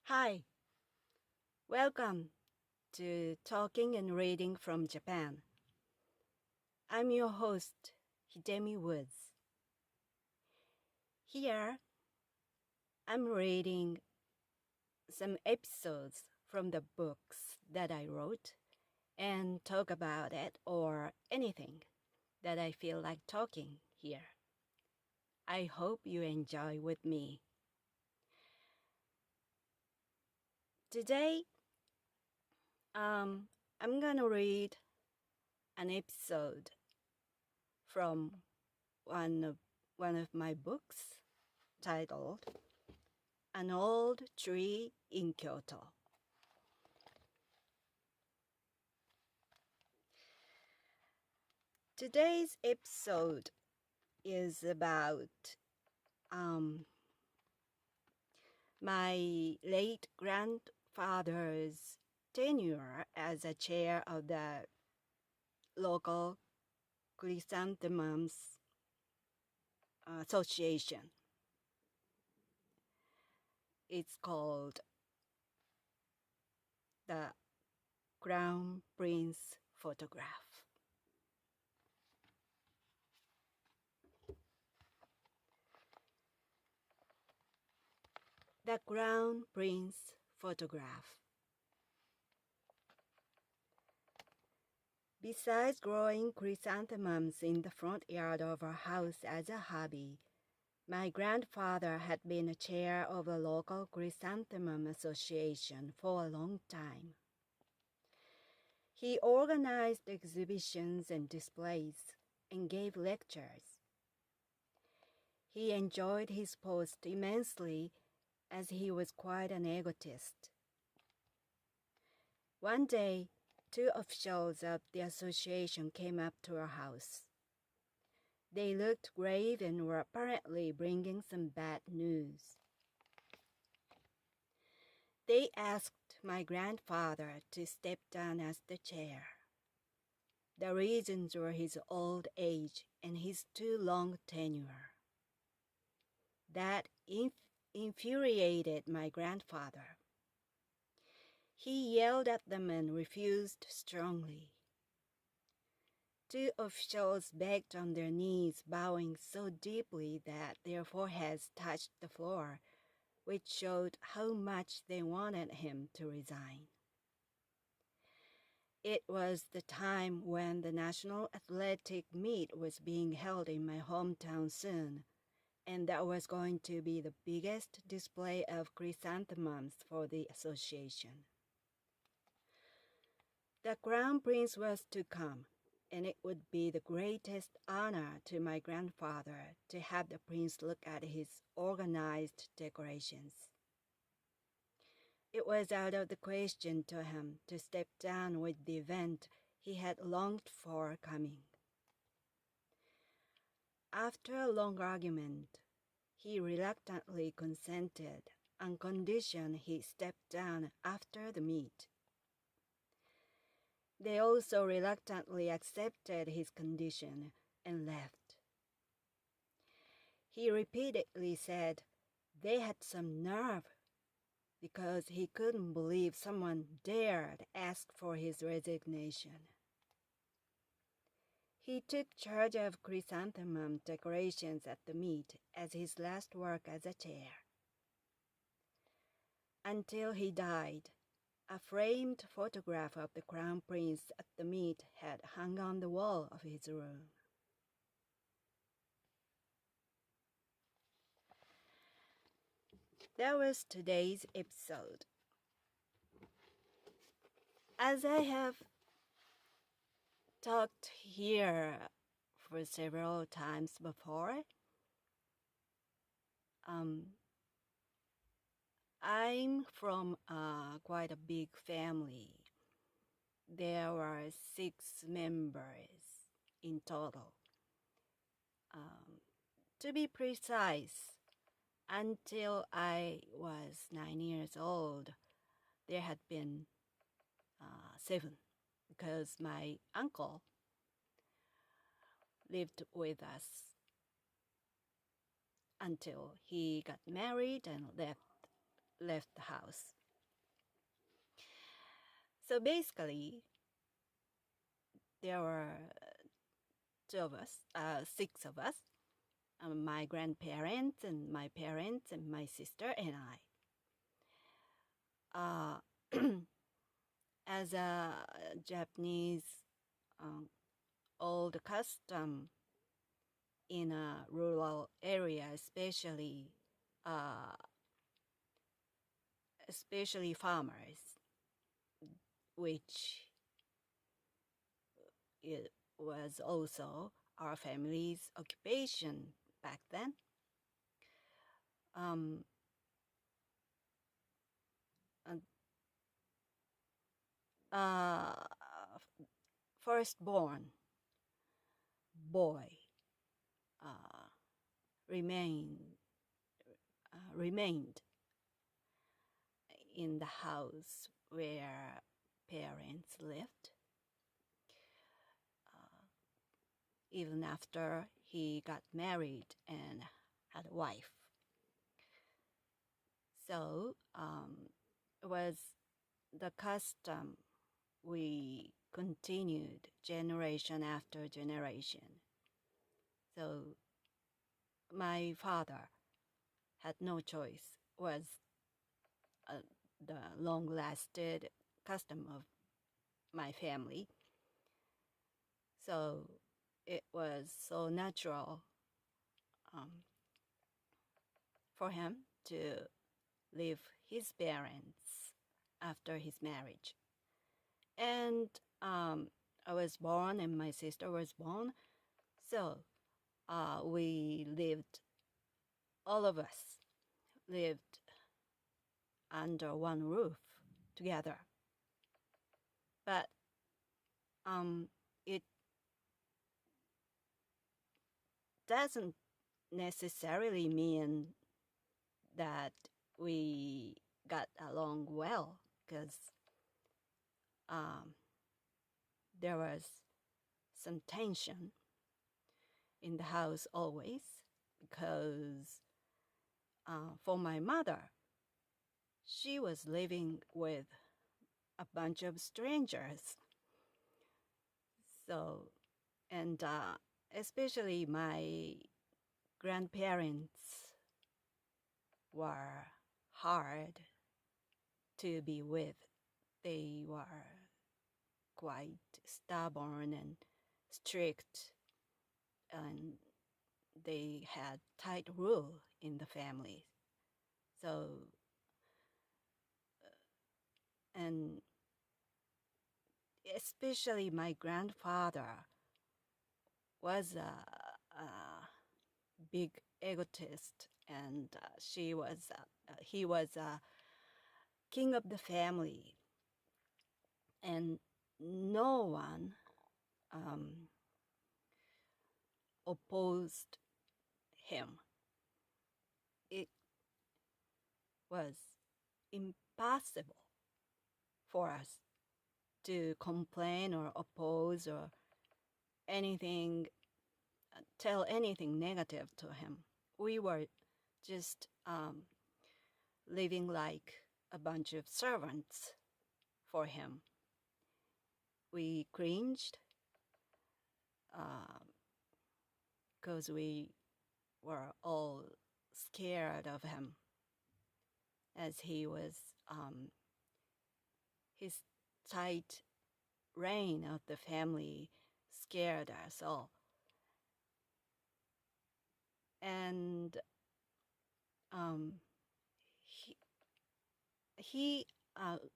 Hi, welcome to Talking and Reading from Japan. I'm your host, Hidemi Woods. Here, I'm reading some episodes from the books that I wrote and talk about it or anything that I feel like talking here. I hope you enjoy with me. Today, I'm gonna read an episode from one of my books titled An Old Tree in Kyoto. Today's episode is about my late grandfather's tenure as a chair of the local chrysanthemums association. It's called the Crown Prince Photograph. The Crown Prince Photograph. Besides growing chrysanthemums in the front yard of our house as a hobby, my grandfather had been a chair of a local chrysanthemum association for a long time. He organized exhibitions and displays and gave lectures. He enjoyed his post immensely as he was quite an egotist. One day, 2 officials of the association came up to our house. They looked grave and were apparently bringing some bad news. They asked my grandfather to step down as the chair. The reasons were his old age and his too long tenure. That infuriated my grandfather. He yelled at them and refused strongly. 2 officials begged on their knees, bowing so deeply that their foreheads touched the floor, which showed how much they wanted him to resign. It was the time when the National Athletic Meet was being held in my hometown soon, and that was going to be the biggest display of chrysanthemums for the association. The Crown Prince was to come, and it would be the greatest honor to my grandfather to have the prince look at his organized decorations. It was out of the question to him to step down with the event he had longed for coming. After a long argument, he reluctantly consented on condition he stepped down after the meet. They also reluctantly accepted his condition and left. He repeatedly said they had some nerve because he couldn't believe someone dared ask for his resignation. He took charge of chrysanthemum decorations at the meet as his last work as a chair. Until he died, a framed photograph of the Crown Prince at the meet had hung on the wall of his room. That was today's episode. As I have talked here for several times before, I'm from quite a big family. There were 6 members in total. To be precise, until I was 9 years old, there had been 7 because my uncle lived with us until he got married and left left the house. So basically, there were six of us, my grandparents and my parents and my sister and I. As a Japanese old custom in a rural area, especially farmers, which it was also our family's occupation back then. Firstborn boy remained in the house where parents lived, even after he got married and had a wife. So it was the custom we continued generation after generation. So my father had no choice, was the long-lasted custom of my family. So it was so natural for him to leave his parents after his marriage. And I was born and my sister was born. So we lived, all of us lived under one roof together. But it doesn't necessarily mean that we got along well, because there was some tension in the house always, because for my mother, she was living with a bunch of strangers. So, and especially my grandparents were hard to be with. They were quite stubborn and strict, and they had tight rule in the family. So, and especially my grandfather was a big egotist, and he was a king of the family, and no one opposed him. It was impossible for us to complain or oppose or anything, tell anything negative to him. We were just living like a bunch of servants for him. We cringed because we were all scared of him, as he was his tight reign of the family scared us all. And he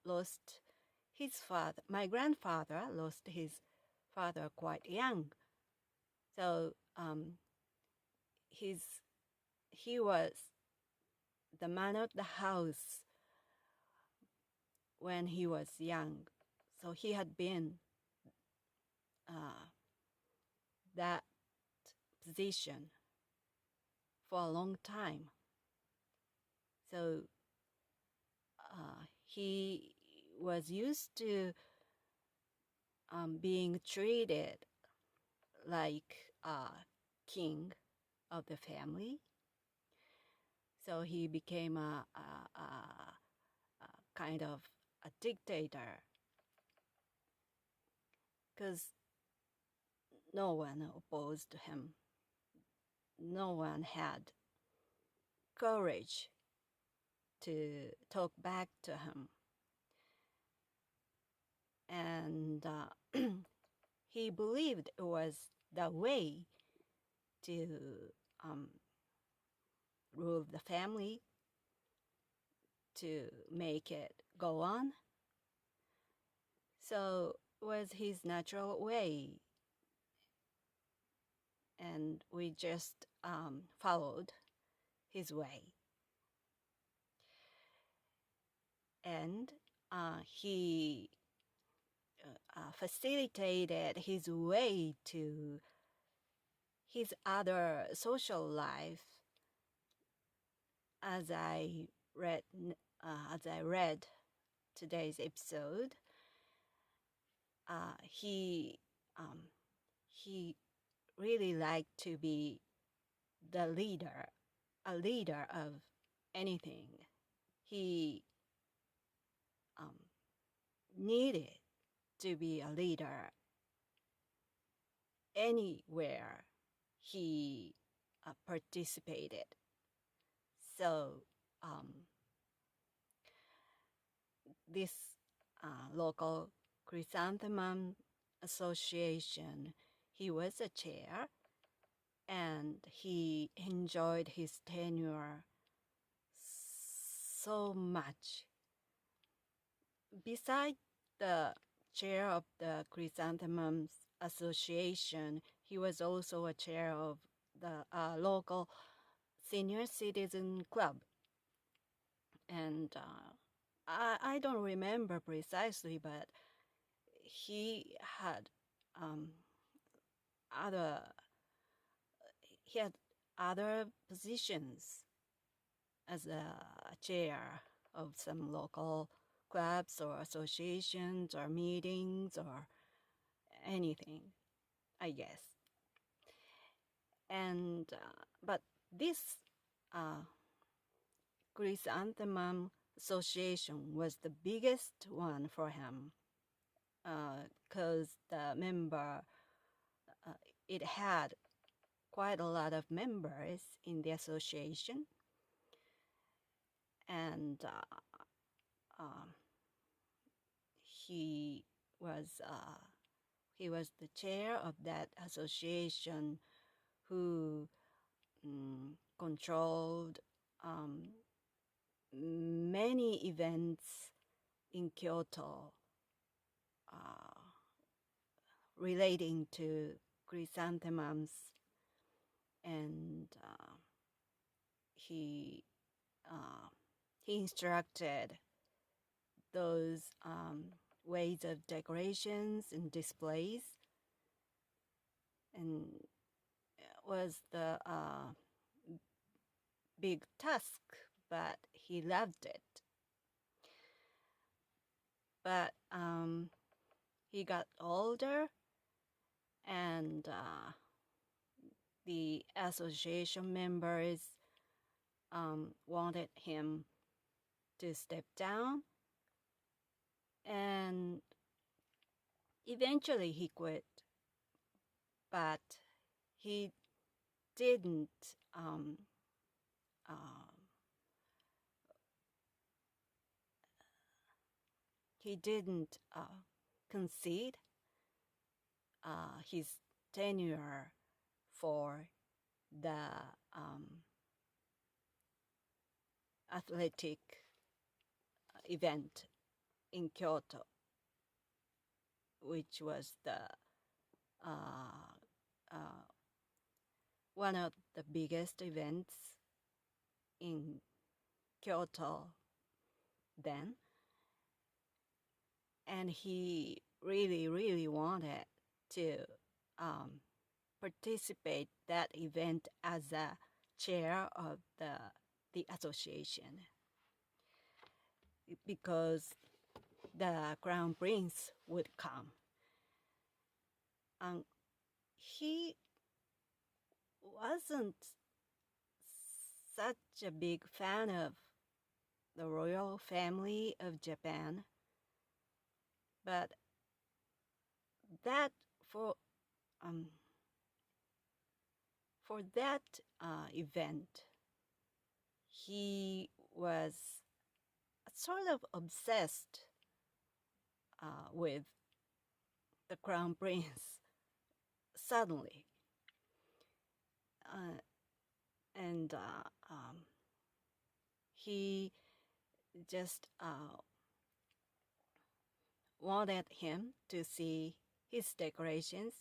lost his father. My grandfather lost his father quite young. So he was the man of the house when he was young. So he had been that position for a long time. So he was used to being treated like a king of the family. So he became a kind of a dictator, because no one opposed him. No one had courage to talk back to him. And he believed it was the way to rule the family, to make it go on. So it was his natural way. And we just followed his way. And he facilitated his way to his other social life. As I read today's episode, he really liked to be a leader of anything. He needed to be a leader anywhere he participated. So this local chrysanthemum association, he was a chair, and he enjoyed his tenure so much. Besides the chair of the Chrysanthemums Association, he was also a chair of the local senior citizen club. And I don't remember precisely, but he had other positions as a chair of some local clubs or associations or meetings or anything, I guess. And but this chrysanthemum association was the biggest one for him, because the member, it had quite a lot of members in the association, and he was the chair of that association, who controlled many events in Kyoto relating to chrysanthemums, and he instructed those ways of decorations and displays, and it was the big task, but he loved it. But he got older, and the association members wanted him to step down, and eventually he quit. But he didn't concede his tenure for the athletic event in Kyoto, which was the one of the biggest events in Kyoto then. And he really, really wanted to participate that event as a chair of the association, because the crown prince would come. He wasn't such a big fan of the royal family of Japan, but that for um, for that event, he was sort of obsessed with the crown prince suddenly, uh, and he just wanted him to see his decorations,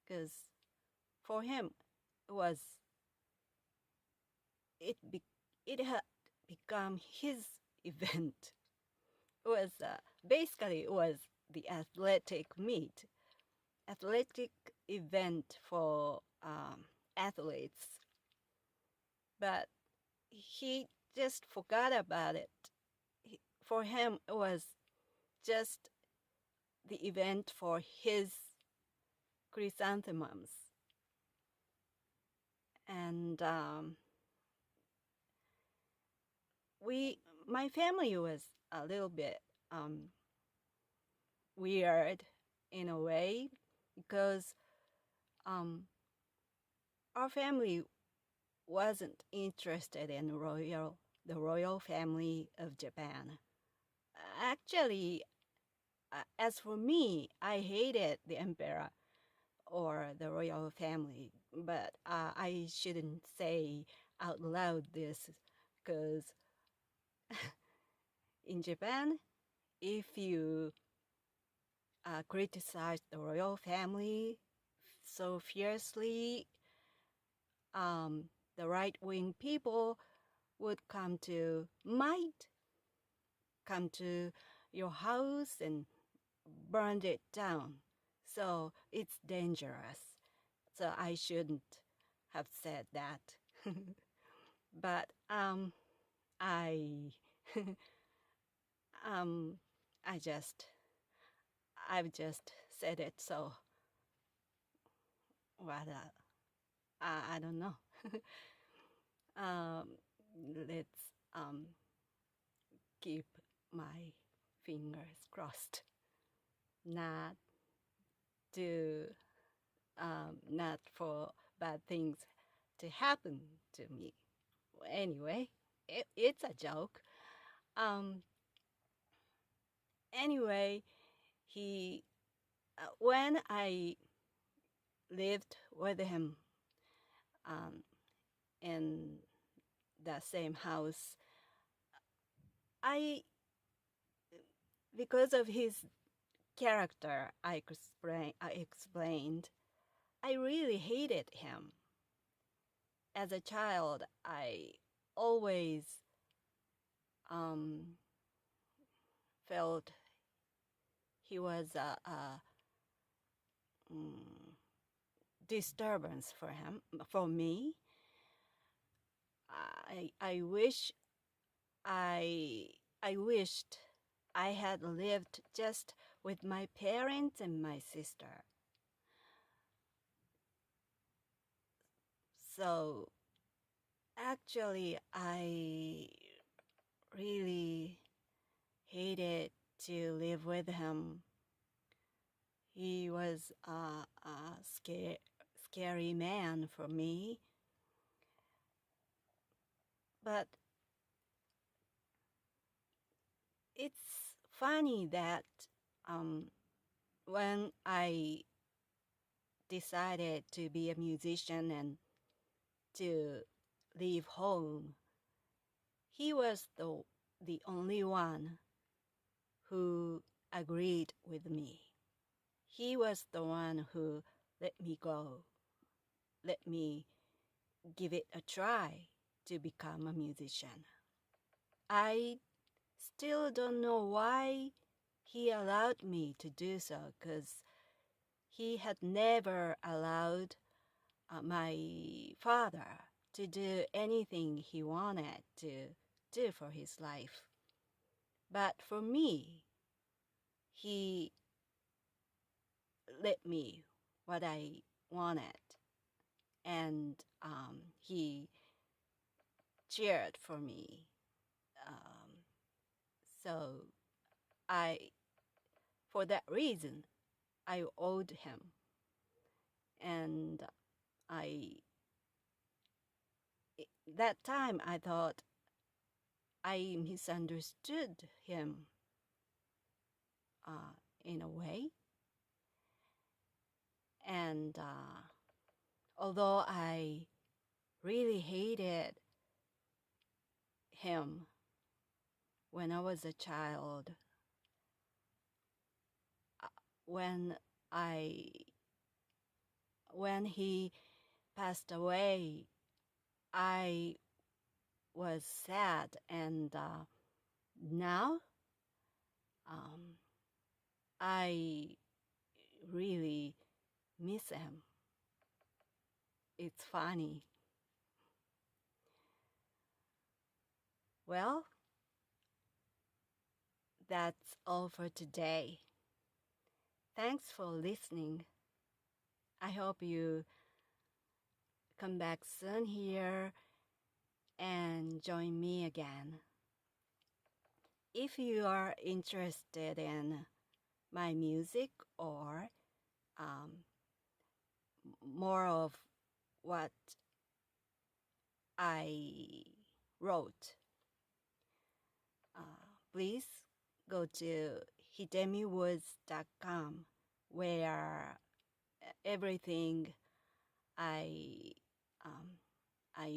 because for him it was it had become his event. It was basically it was the athletic event for athletes, but he just forgot about it. For him, it was just the event for his chrysanthemums. And my family was a little bit weird in a way, because our family wasn't interested in the royal family of Japan. Actually, as for me, I hated the emperor or the royal family, but I shouldn't say out loud this, because in Japan, if you criticize the royal family so fiercely, the right-wing people might come to your house and burn it down. So it's dangerous. So I shouldn't have said that. But I I just I've just said it, so what I don't know. Let's keep my fingers crossed not to not for bad things to happen to me. Anyway, it's a joke. Anyway, he when I lived with him in the same house, I because of his character I explained, I really hated him. As a child, I always felt he was a disturbance for me. I wished I had lived just with my parents and my sister. So actually, I really hated to live with him. He was a scary man for me. But it's funny that when I decided to be a musician and to leave home, he was the only one who agreed with me. He was the one who let me go, let me give it a try to become a musician. I still don't know why he allowed me to do so, because he had never allowed my father to do anything he wanted to do for his life. But for me, he let me what I wanted, and he cheered for me So for that reason, I owed him. And that time I thought I misunderstood him in a way. And although I really hated him when I was a child, when he passed away, I was sad, and now I really miss him. It's funny. Well, that's all for today. Thanks for listening. I hope you come back soon here and join me again. If you are interested in my music or more of what I wrote, please go to hidemiwoods.com, where everything I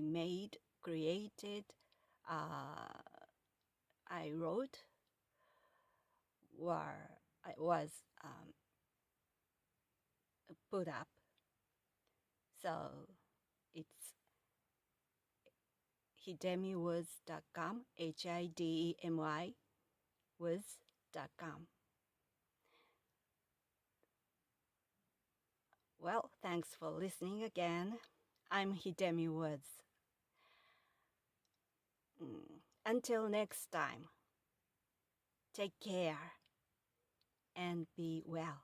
made, created, I wrote was put up. So it's hidemiwoods.com, HIDEMY woods.com. Well, thanks for listening again. I'm Hidemi Woods. Until next time, take care and be well.